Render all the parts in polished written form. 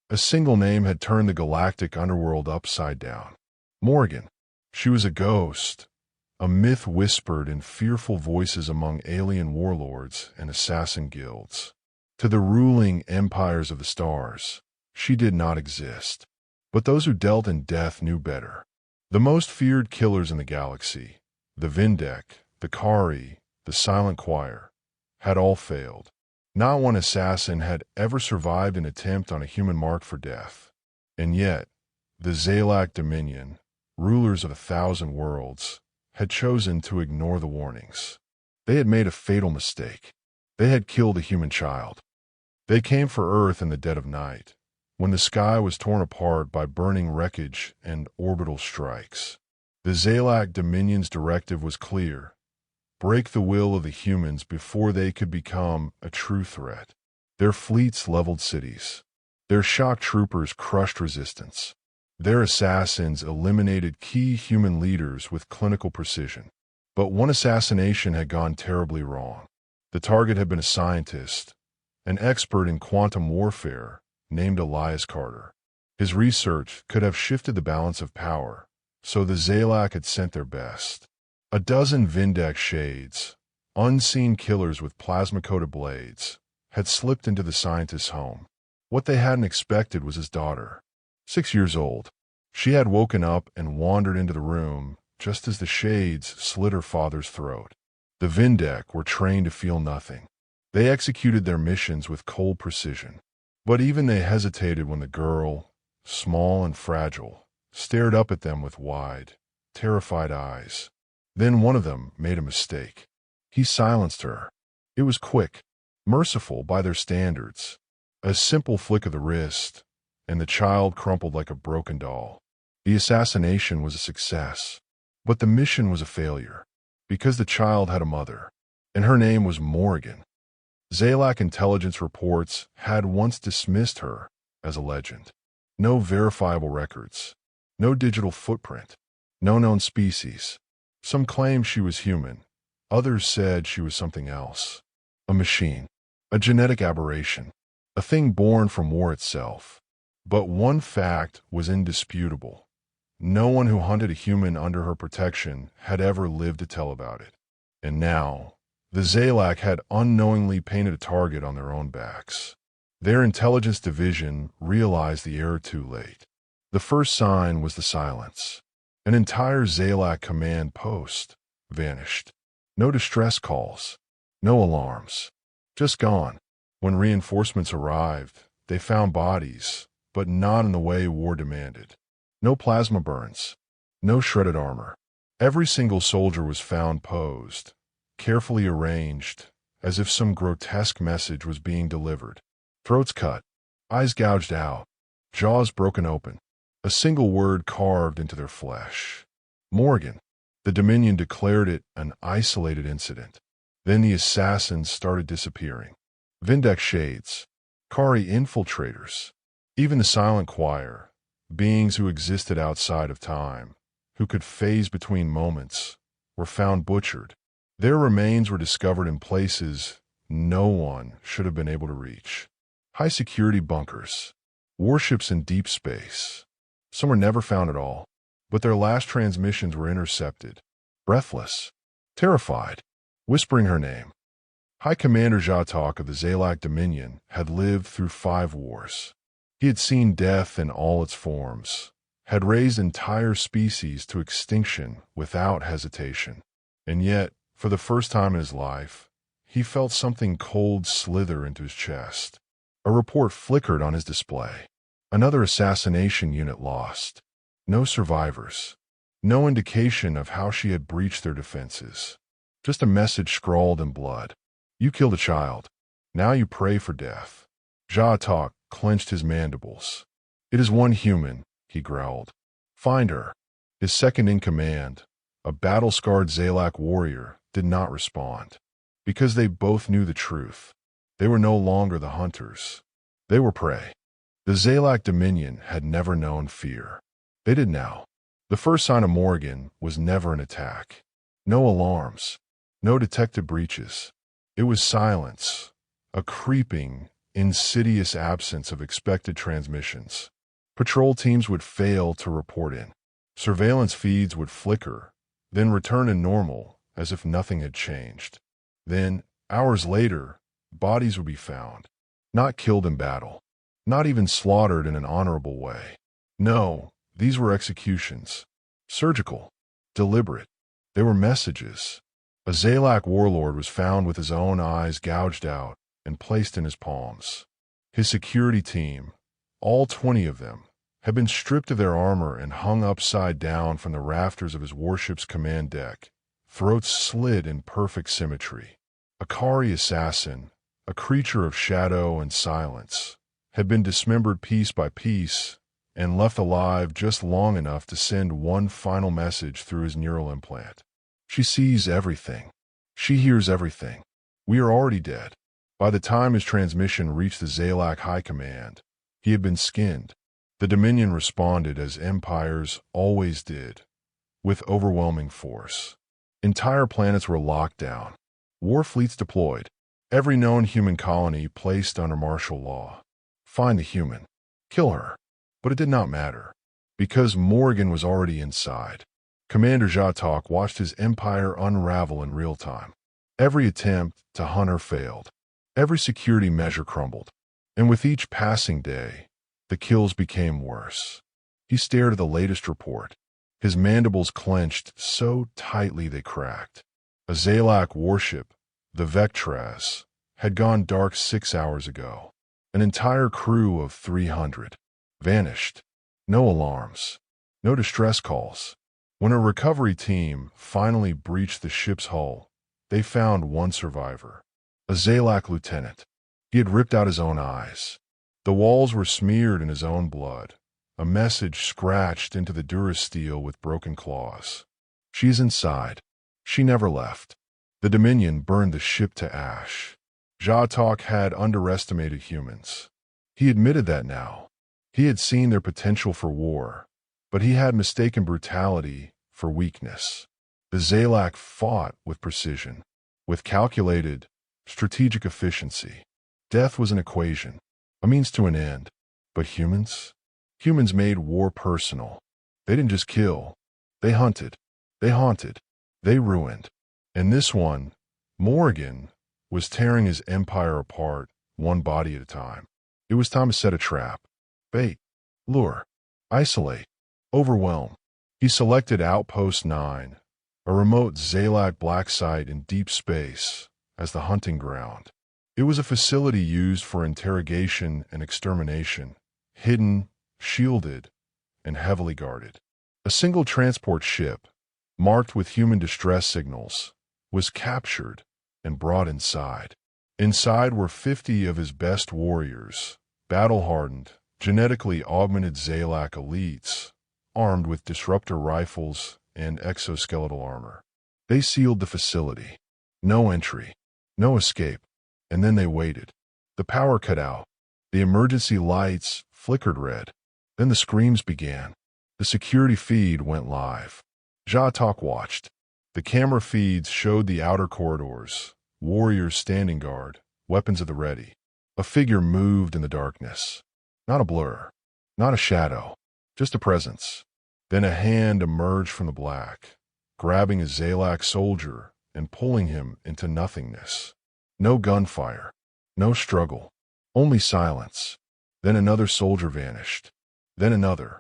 A single name had turned the galactic underworld upside down. Morrigan. She was a ghost, a myth whispered in fearful voices among alien warlords and assassin guilds. To the ruling empires of the stars, she did not exist. But those who dealt in death knew better. The most feared killers in the galaxy, the Vindek, the Kari, the Silent Choir, had all failed. Not one assassin had ever survived an attempt on a human marked for death. And yet, the Xalak Dominion, rulers of 1,000 worlds, had chosen to ignore the warnings. They had made a fatal mistake. They had killed a human child. They came for Earth in the dead of night, when the sky was torn apart by burning wreckage and orbital strikes. The Xalak Dominion's directive was clear: break the will of the humans before they could become a true threat. Their fleets leveled cities. Their shock troopers crushed resistance. Their assassins eliminated key human leaders with clinical precision. But one assassination had gone terribly wrong. The target had been a scientist, an expert in quantum warfare, named Elias Carter. His research could have shifted the balance of power, so the Xalak had sent their best. A dozen Vindek shades, unseen killers with plasma-coated blades, had slipped into the scientist's home. What they hadn't expected was his daughter, 6 years old. She had woken up and wandered into the room just as the shades slit her father's throat. The Vindek were trained to feel nothing. They executed their missions with cold precision. But even they hesitated when the girl, small and fragile, stared up at them with wide, terrified eyes. Then one of them made a mistake. He silenced her. It was quick, merciful by their standards. A simple flick of the wrist, and the child crumpled like a broken doll. The assassination was a success, but the mission was a failure, because the child had a mother, and her name was Morrigan. Xalak intelligence reports had once dismissed her as a legend. No verifiable records, no digital footprint, no known species. Some claimed she was human, others said she was something else. A machine, a genetic aberration, a thing born from war itself. But one fact was indisputable. No one who hunted a human under her protection had ever lived to tell about it. And now, the Xalak had unknowingly painted a target on their own backs. Their intelligence division realized the error too late. The first sign was the silence. An entire Xalak command post vanished. No distress calls, no alarms, just gone. When reinforcements arrived, they found bodies, but not in the way war demanded. No plasma burns, no shredded armor. Every single soldier was found posed, carefully arranged, as if some grotesque message was being delivered. Throats cut, eyes gouged out, jaws broken open, a single word carved into their flesh. Morrigan. The Dominion declared it an isolated incident. Then the assassins started disappearing. Vindek shades, Kari infiltrators, even the Silent Choir, beings who existed outside of time, who could phase between moments, were found butchered. Their remains were discovered in places no one should have been able to reach. High-security bunkers, warships in deep space. Some were never found at all, but their last transmissions were intercepted. Breathless, terrified, whispering her name. High Commander Xalak of the Xalak Dominion had lived through 5 wars. He had seen death in all its forms, had raised entire species to extinction without hesitation. And yet, for the first time in his life, he felt something cold slither into his chest. A report flickered on his display. Another assassination unit lost. No survivors. No indication of how she had breached their defenses. Just a message scrawled in blood. You killed a child. Now you pray for death. Xalak clenched his mandibles. It is one human, he growled. Find her. His second in command, a battle-scarred Xalak warrior, did not respond. Because they both knew the truth. They were no longer the hunters. They were prey. The Xalak Dominion had never known fear. They did now. The first sign of Morrigan was never an attack. No alarms. No detected breaches. It was silence. A creeping, insidious absence of expected transmissions. Patrol teams would fail to report in. Surveillance feeds would flicker, then return to normal as if nothing had changed. Then, hours later, bodies would be found, not killed in battle, not even slaughtered in an honorable way. No, these were executions. Surgical, deliberate. They were messages. A Xalak warlord was found with his own eyes gouged out and placed in his palms. His security team, all 20 of them, had been stripped of their armor and hung upside down from the rafters of his warship's command deck, throats slit in perfect symmetry. A Kari assassin, a creature of shadow and silence, had been dismembered piece by piece and left alive just long enough to send one final message through his neural implant. She sees everything. She hears everything. We are already dead. By the time his transmission reached the Xalak High Command, he had been skinned. The Dominion responded as empires always did, with overwhelming force. Entire planets were locked down. War fleets deployed. Every known human colony placed under martial law. Find the human. Kill her. But it did not matter, because Morrigan was already inside. Commander Xalak watched his empire unravel in real time. Every attempt to hunt her failed. Every security measure crumbled. And with each passing day, the kills became worse. He stared at the latest report. His mandibles clenched so tightly they cracked. A Xalak warship, the Vectraz, had gone dark 6 hours ago. An entire crew of 300. Vanished. No alarms. No distress calls. When a recovery team finally breached the ship's hull, they found one survivor. A Xalak lieutenant. He had ripped out his own eyes. The walls were smeared in his own blood. A message scratched into the durasteel with broken claws. She's inside. She never left. The Dominion burned the ship to ash. Xalak had underestimated humans. He admitted that now. He had seen their potential for war, but he had mistaken brutality for weakness. The Xalak fought with precision, with calculated, strategic efficiency. Death was an equation, a means to an end. But humans? Humans made war personal. They didn't just kill. They hunted. They haunted. They ruined. And this one, Morrigan, was tearing his empire apart, one body at a time. It was time to set a trap. Bait. Lure. Isolate. Overwhelm. He selected Outpost 9, a remote Xalak black site in deep space, as the hunting ground. It was a facility used for interrogation and extermination, hidden, shielded, and heavily guarded. A single transport ship, marked with human distress signals, was captured and brought inside. Inside were 50 of his best warriors, battle-hardened, genetically augmented Xalak elites, armed with disruptor rifles and exoskeletal armor. They sealed the facility. No entry, no escape. And then they waited. The power cut out. The emergency lights flickered red. Then the screams began. The security feed went live. Xalak watched. The camera feeds showed the outer corridors, warriors standing guard, weapons at the ready. A figure moved in the darkness. Not a blur, not a shadow, just a presence. Then a hand emerged from the black, grabbing a Xalak soldier and pulling him into nothingness. No gunfire, no struggle, only silence. Then another soldier vanished. Then another.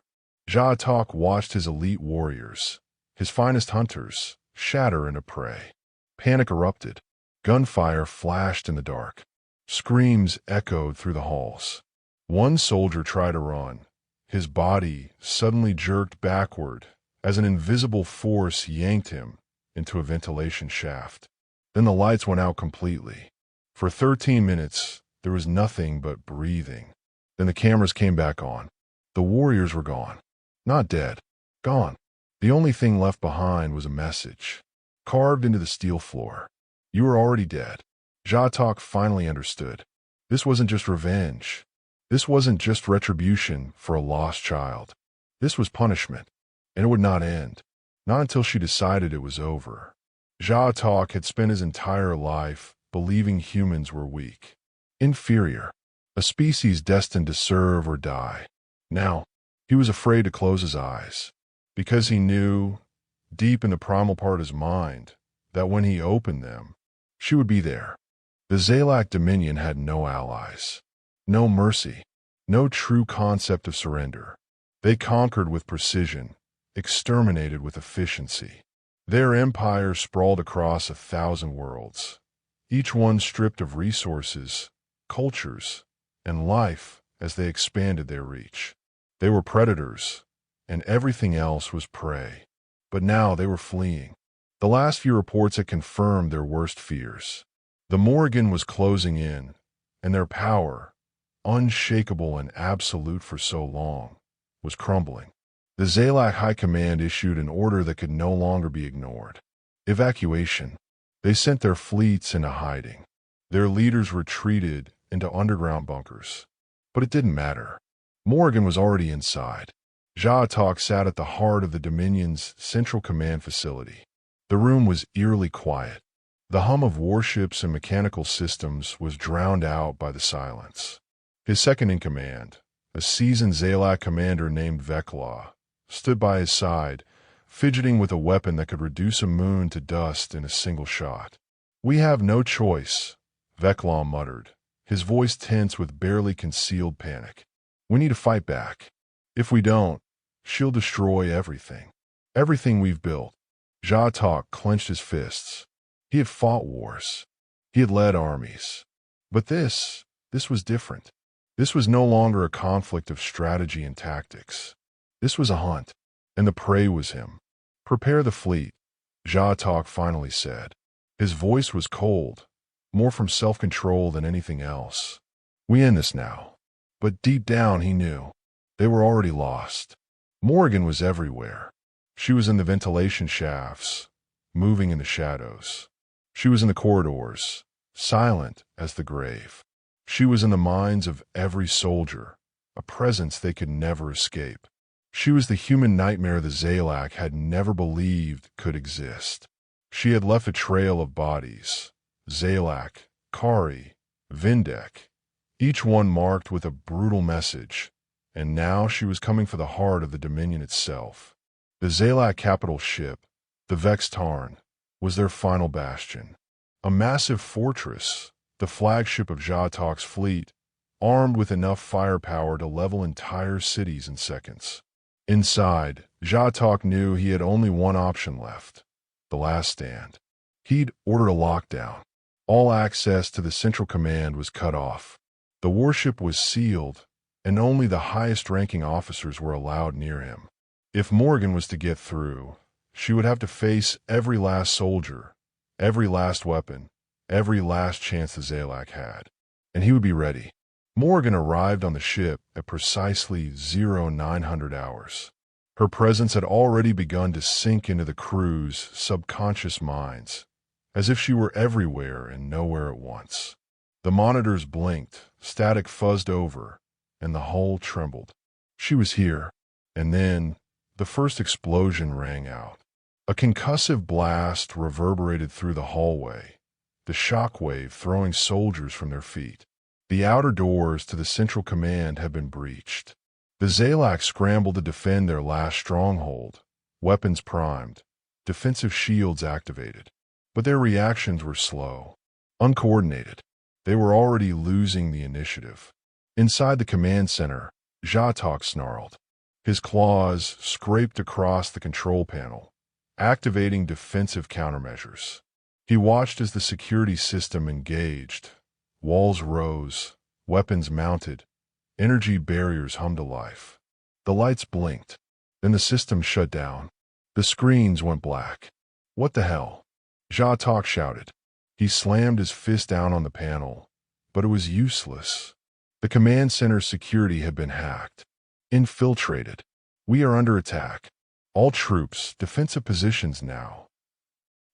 Xalak watched his elite warriors, his finest hunters, shatter into prey. Panic erupted. Gunfire flashed in the dark. Screams echoed through the halls. One soldier tried to run. His body suddenly jerked backward as an invisible force yanked him into a ventilation shaft. Then the lights went out completely. For 13 minutes, there was nothing but breathing. Then the cameras came back on. The warriors were gone. Not dead. Gone. The only thing left behind was a message, carved into the steel floor. You are already dead. Xalak finally understood. This wasn't just revenge. This wasn't just retribution for a lost child. This was punishment. And it would not end. Not until she decided it was over. Xalak had spent his entire life believing humans were weak, inferior. a species destined to serve or die. Now, he was afraid to close his eyes, because he knew, deep in the primal part of his mind, that when he opened them, she would be there. The Xalak Dominion had no allies, no mercy, no true concept of surrender. They conquered with precision, exterminated with efficiency. Their empire sprawled across 1,000 worlds, each one stripped of resources, cultures, and life as they expanded their reach. They were predators, and everything else was prey. But now they were fleeing. The last few reports had confirmed their worst fears. The Morrigan was closing in, and their power, unshakable and absolute for so long, was crumbling. The Xalak High Command issued an order that could no longer be ignored. Evacuation. They sent their fleets into hiding. Their leaders retreated into underground bunkers. But it didn't matter. Morrigan was already inside. Xalak sat at the heart of the Dominion's Central Command facility. The room was eerily quiet. The hum of warships and mechanical systems was drowned out by the silence. His second-in-command, a seasoned Xalak commander named Veclaw, stood by his side, fidgeting with a weapon that could reduce a moon to dust in a single shot. "We have no choice," Veclaw muttered, his voice tense with barely concealed panic. "We need to fight back. If we don't, she'll destroy everything. Everything we've built." Xalak clenched his fists. He had fought wars. He had led armies. But this was different. This was no longer a conflict of strategy and tactics. This was a hunt, and the prey was him. "Prepare the fleet," Xalak finally said. His voice was cold, more from self-control than anything else. "We end this now." But deep down he knew. They were already lost. Morrigan was everywhere. She was in the ventilation shafts, moving in the shadows. She was in the corridors, silent as the grave. She was in the minds of every soldier, a presence they could never escape. She was the human nightmare the Xalak had never believed could exist. She had left a trail of bodies, Xalak, Kari, Vindek, each one marked with a brutal message, and now she was coming for the heart of the Dominion itself. The Xalak capital ship, the Vex Tarn, was their final bastion. A massive fortress, the flagship of Xalak's fleet, armed with enough firepower to level entire cities in seconds. Inside, Xalak knew he had only one option left: the last stand. He'd ordered a lockdown. All access to the Central Command was cut off. The warship was sealed, and only the highest-ranking officers were allowed near him. If Morrigan was to get through, she would have to face every last soldier, every last weapon, every last chance the Xalak had. And he would be ready. Morrigan arrived on the ship at precisely 0900 hours. Her presence had already begun to sink into the crew's subconscious minds, as if she were everywhere and nowhere at once. The monitors blinked, static fuzzed over, and the hull trembled. She was here, and then the first explosion rang out. A concussive blast reverberated through the hallway, the shockwave throwing soldiers from their feet. The outer doors to the Central Command had been breached. The Xalak scrambled to defend their last stronghold, weapons primed, defensive shields activated. But their reactions were slow, uncoordinated. They were already losing the initiative. Inside the command center, Xalak snarled. His claws scraped across the control panel, activating defensive countermeasures. He watched as the security system engaged. Walls rose, weapons mounted, energy barriers hummed to life. The lights blinked, then the system shut down. The screens went black. "What the hell?" Xalak shouted. He slammed his fist down on the panel, but it was useless. The command center's security had been hacked. Infiltrated. "We are under attack. All troops, defensive positions now."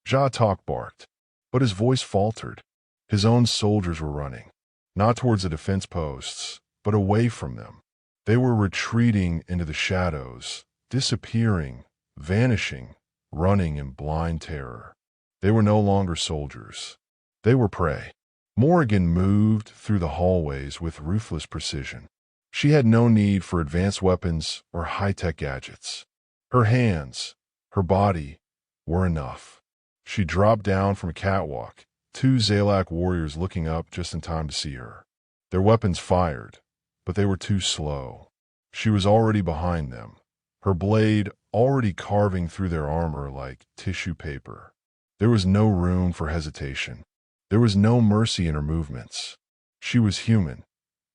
Xalak barked, but his voice faltered. His own soldiers were running, not towards the defense posts, but away from them. They were retreating into the shadows, disappearing, vanishing, running in blind terror. They were no longer soldiers. They were prey. Morrigan moved through the hallways with ruthless precision. She had no need for advanced weapons or high-tech gadgets. Her hands, her body, were enough. She dropped down from a catwalk, two Xalak warriors looking up just in time to see her. Their weapons fired, but they were too slow. She was already behind them, her blade already carving through their armor like tissue paper. There was no room for hesitation. There was no mercy in her movements. She was human,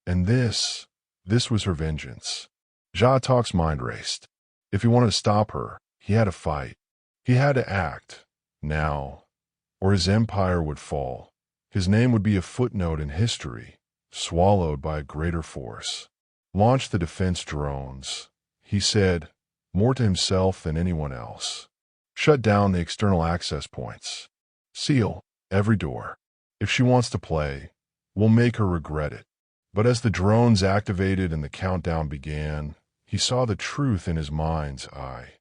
and this was her vengeance. Xalak's mind raced. If he wanted to stop her, he had to fight. He had to act, now, or his empire would fall. His name would be a footnote in history, swallowed by a greater force. Launch the defense drones, he said, more to himself than anyone else. Shut down the external access points. Seal every door. If she wants to play, we'll make her regret it. But as the drones activated and the countdown began, he saw the truth in his mind's eye.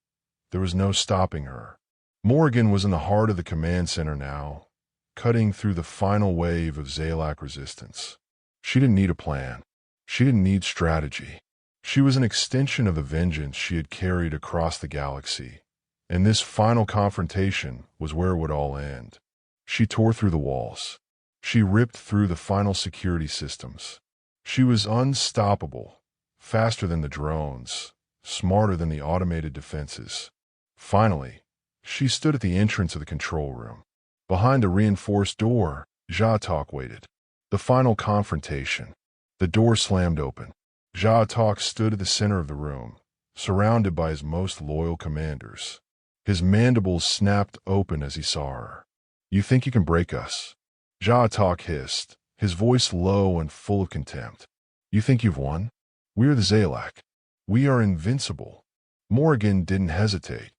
There was no stopping her. Morrigan was in the heart of the command center now, cutting through the final wave of Xalak resistance. She didn't need a plan. She didn't need strategy. She was an extension of the vengeance she had carried across the galaxy, and this final confrontation was where it would all end. She tore through the walls. She ripped through the final security systems. She was unstoppable, faster than the drones, smarter than the automated defenses. Finally, she stood at the entrance of the control room. Behind a reinforced door, Xalak waited. The final confrontation. The door slammed open. Xalak stood at the center of the room, surrounded by his most loyal commanders. His mandibles snapped open as he saw her. "You think you can break us?" Xalak hissed, his voice low and full of contempt. "You think you've won? We are the Xalak. We are invincible." Morrigan didn't hesitate.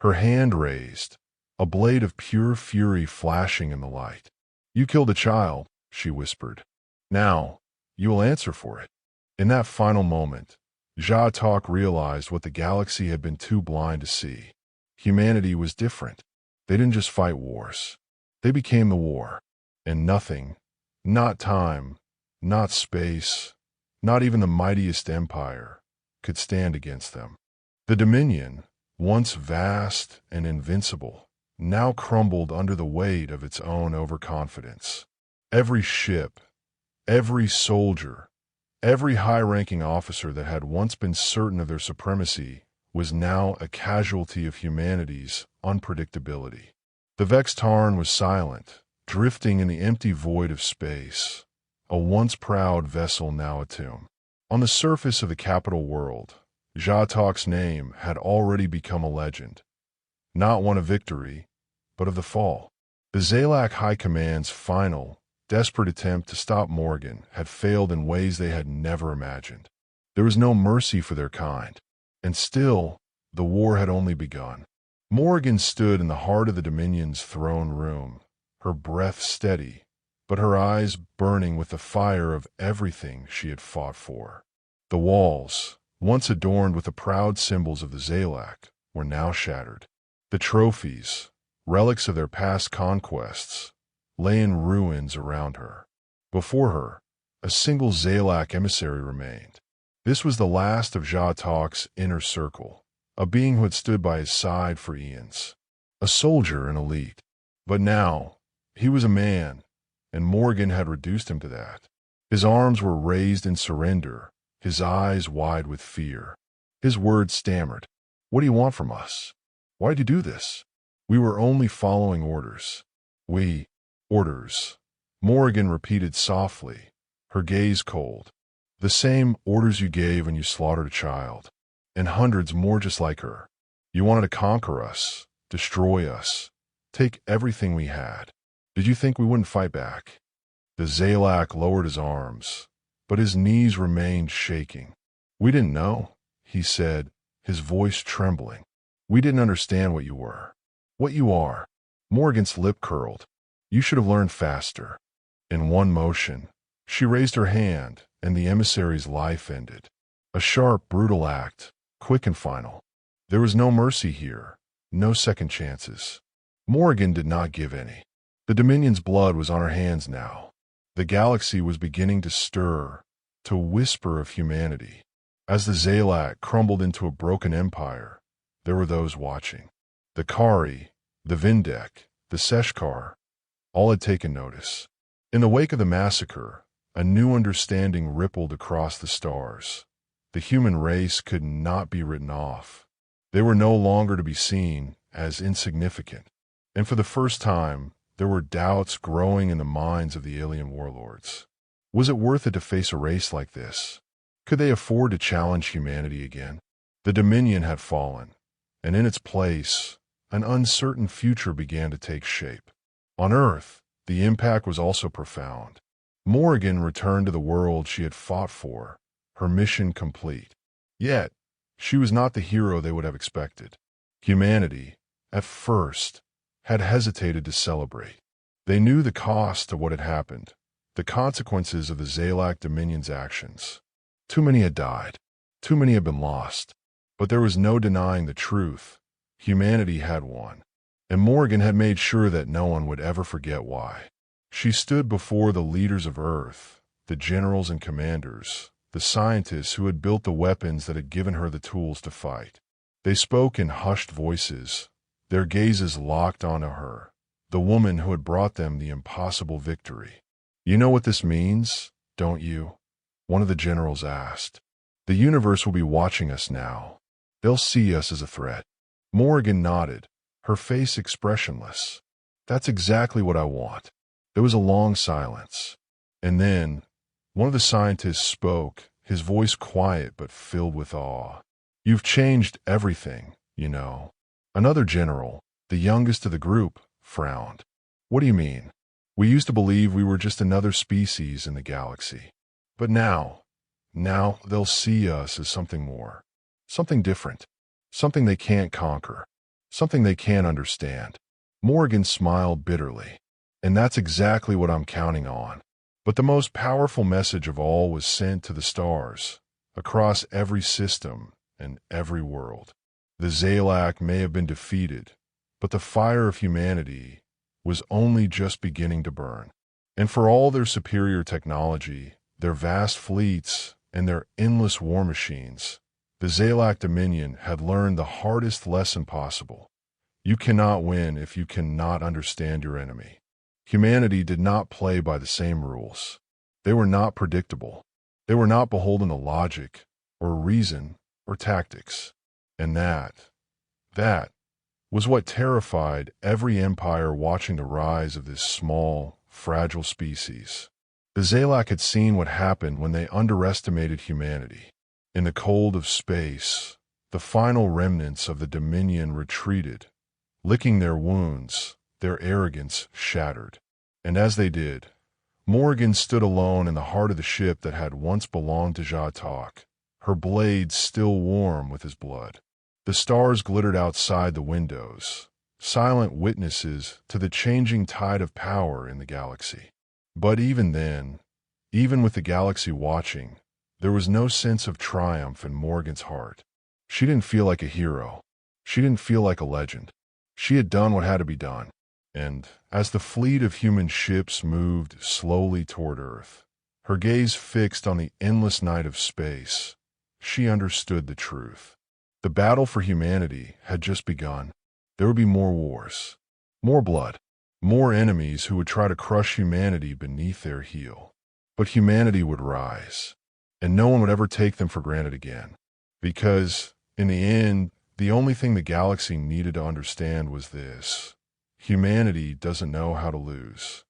Her hand raised, a blade of pure fury flashing in the light. "You killed a child," she whispered. "Now, you will answer for it." In that final moment, Xalak realized what the galaxy had been too blind to see. Humanity was different. They didn't just fight wars. They became the war. And nothing, not time, not space, not even the mightiest empire, could stand against them. The Dominion, once vast and invincible, now crumbled under the weight of its own overconfidence. Every ship, every soldier, every high-ranking officer that had once been certain of their supremacy was now a casualty of humanity's unpredictability. The Vextarn was silent, drifting in the empty void of space, a once proud vessel now a tomb. On the surface of the capital world, Xalak's name had already become a legend, not one of victory, but of the fall. The Xalak High Command's final, desperate attempt to stop Morrigan had failed in ways they had never imagined. There was no mercy for their kind, and still, the war had only begun. Morrigan stood in the heart of the Dominion's throne room, her breath steady, but her eyes burning with the fire of everything she had fought for. The walls, once adorned with the proud symbols of the Xalak, were now shattered. The trophies, relics of their past conquests, lay in ruins around her. Before her, a single Xalak emissary remained. This was the last of Xalak's inner circle, a being who had stood by his side for eons, a soldier and elite. But now, he was a man, and Morrigan had reduced him to that. His arms were raised in surrender, his eyes wide with fear. His words stammered. "What do you want from us? Why did you do this?" "We were only following orders." Orders," Morrigan repeated softly, her gaze cold. "The same orders you gave when you slaughtered a child, and hundreds more just like her. You wanted to conquer us, destroy us, take everything we had. Did you think we wouldn't fight back?" The Xalak lowered his arms, but his knees remained shaking. "We didn't know," he said, his voice trembling. "We didn't understand what you were. What you are." Morrigan's lip curled. "You should have learned faster." In one motion, she raised her hand, and the emissary's life ended. A sharp, brutal act, quick and final. There was no mercy here, no second chances. Morrigan did not give any. The Dominion's blood was on her hands now. The galaxy was beginning to stir, to whisper of humanity. As the Xalak crumbled into a broken empire, there were those watching. The Kari, the Vindek, the Seshkar, all had taken notice. In the wake of the massacre, a new understanding rippled across the stars. The human race could not be written off. They were no longer to be seen as insignificant. And for the first time, there were doubts growing in the minds of the alien warlords. Was it worth it to face a race like this? Could they afford to challenge humanity again? The Dominion had fallen, and in its place, an uncertain future began to take shape. On Earth, the impact was also profound. Morrigan returned to the world she had fought for, her mission complete. Yet, she was not the hero they would have expected. Humanity, at first, had hesitated to celebrate. They knew the cost of what had happened, the consequences of the Xalak Dominion's actions. Too many had died. Too many had been lost. But there was no denying the truth. Humanity had won. And Morrigan had made sure that no one would ever forget why. She stood before the leaders of Earth, the generals and commanders, the scientists who had built the weapons that had given her the tools to fight. They spoke in hushed voices, their gazes locked onto her, the woman who had brought them the impossible victory. "You know what this means, don't you?" one of the generals asked. "The universe will be watching us now. They'll see us as a threat." Morrigan nodded, her face expressionless. "That's exactly what I want." There was a long silence. And then, one of the scientists spoke, his voice quiet but filled with awe. "You've changed everything, you know." Another general, the youngest of the group, frowned. "What do you mean? We used to believe we were just another species in the galaxy. But now they'll see us as something more, something different, something they can't conquer, something they can't understand." Morrigan smiled bitterly. "And that's exactly what I'm counting on." But the most powerful message of all was sent to the stars, across every system and every world. The Xalak may have been defeated, but the fire of humanity was only just beginning to burn. And for all their superior technology, their vast fleets, and their endless war machines, the Xalak Dominion had learned the hardest lesson possible. You cannot win if you cannot understand your enemy. Humanity did not play by the same rules. They were not predictable. They were not beholden to logic, or reason, or tactics. And that was what terrified every empire watching the rise of this small, fragile species. The Xalak had seen what happened when they underestimated humanity. In the cold of space, the final remnants of the Dominion retreated, licking their wounds, their arrogance shattered. And as they did, Morrigan stood alone in the heart of the ship that had once belonged to Xalak, her blade still warm with his blood. The stars glittered outside the windows, silent witnesses to the changing tide of power in the galaxy. But even then, even with the galaxy watching, there was no sense of triumph in Morrigan's heart. She didn't feel like a hero. She didn't feel like a legend. She had done what had to be done. And as the fleet of human ships moved slowly toward Earth, her gaze fixed on the endless night of space, she understood the truth. The battle for humanity had just begun. There would be more wars, more blood, more enemies who would try to crush humanity beneath their heel. But humanity would rise, and no one would ever take them for granted again. Because, in the end, the only thing the galaxy needed to understand was this: humanity doesn't know how to lose.